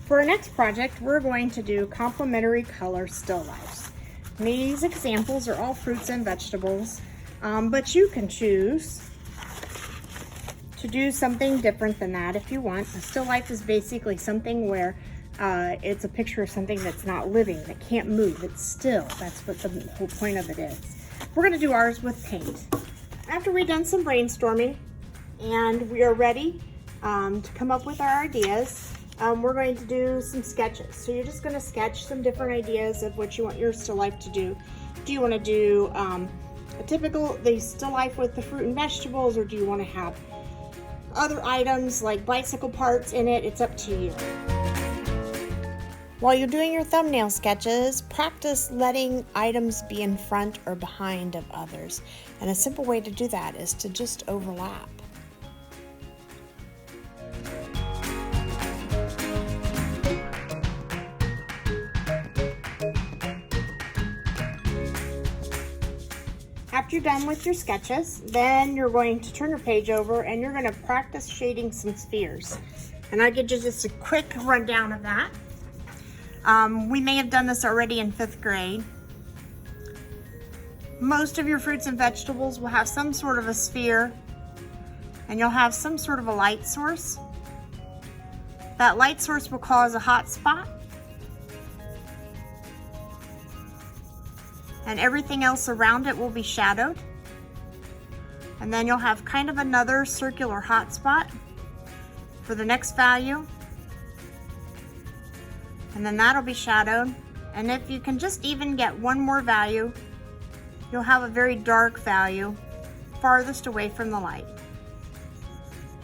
For our next project, we're going to do complementary color still lifes. These examples are all fruits and vegetables, but you can choose to do something different than that if you want. A still life is basically something where it's a picture of something that's not living, that can't move, it's still. That's what the whole point of it is. We're gonna do ours with paint. After we've done some brainstorming and we are ready to come up with our ideas, we're going to do some sketches. So you're just gonna sketch some different ideas of what you want your still life to do. Do you wanna do the still life with the fruit and vegetables, or do you wanna have other items like bicycle parts in it? It's up to you. While you're doing your thumbnail sketches, practice letting items be in front or behind of others. And a simple way to do that is to just overlap. After you're done with your sketches, then you're going to turn your page over and you're going to practice shading some spheres. And I'll give you just a quick rundown of that. We may have done this already in 5th grade. Most of your fruits and vegetables will have some sort of a sphere, and you'll have some sort of a light source. That light source will cause a hot spot, and everything else around it will be shadowed. And then you'll have kind of another circular hot spot for the next value. And then that'll be shadowed. And if you can just even get one more value, you'll have a very dark value farthest away from the light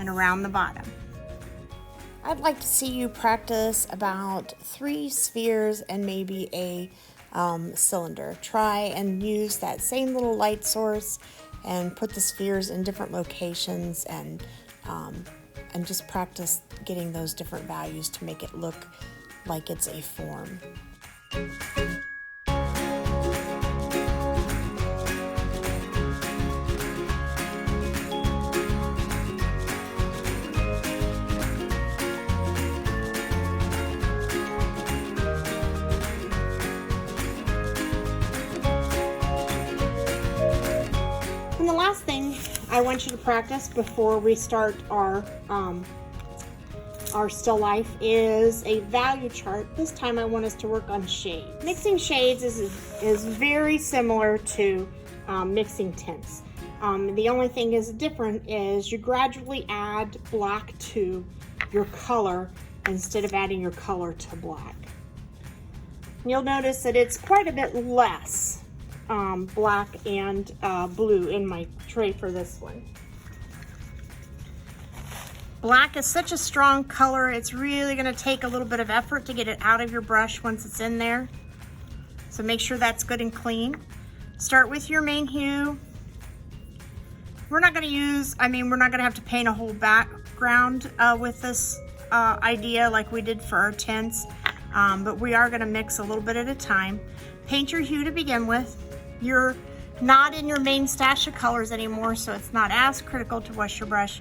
and around the bottom. I'd like to see you practice about 3 spheres and maybe a cylinder. Try and use that same little light source and put the spheres in different locations and just practice getting those different values to make it look like it's a form. And the last thing I want you to practice before we start our still life is a value chart. This time I want us to work on shade. Mixing shades is very similar to mixing tints. The only thing is different is you gradually add black to your color instead of adding your color to black. You'll notice that it's quite a bit less black and blue in my tray for this one. Black is such a strong color, it's really going to take a little bit of effort to get it out of your brush once it's in there. So make sure that's good and clean. Start with your main hue. We're not going to have to paint a whole background with this idea like we did for our tints, but we are going to mix a little bit at a time. Paint your hue to begin with. You're not in your main stash of colors anymore, so it's not as critical to wash your brush.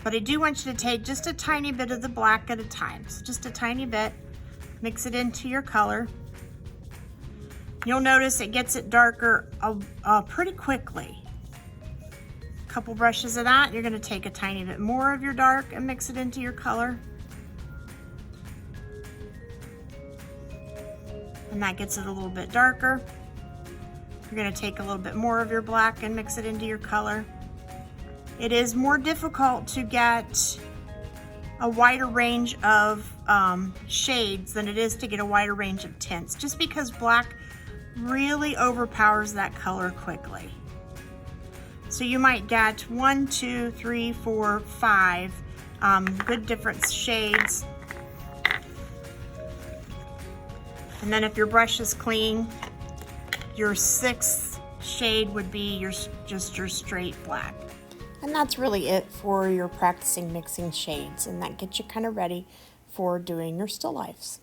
But I do want you to take just a tiny bit of the black at a time. So just a tiny bit, mix it into your color. You'll notice it gets it darker pretty quickly. A couple brushes of that, you're gonna take a tiny bit more of your dark and mix it into your color. And that gets it a little bit darker. You're gonna take a little bit more of your black and mix it into your color. It is more difficult to get a wider range of shades than it is to get a wider range of tints, just because black really overpowers that color quickly. So you might get 1, 2, 3, 4, 5 good different shades. And then if your brush is clean, your 6th shade would be just your straight black. And that's really it for your practicing mixing shades, and that gets you kind of ready for doing your still lifes.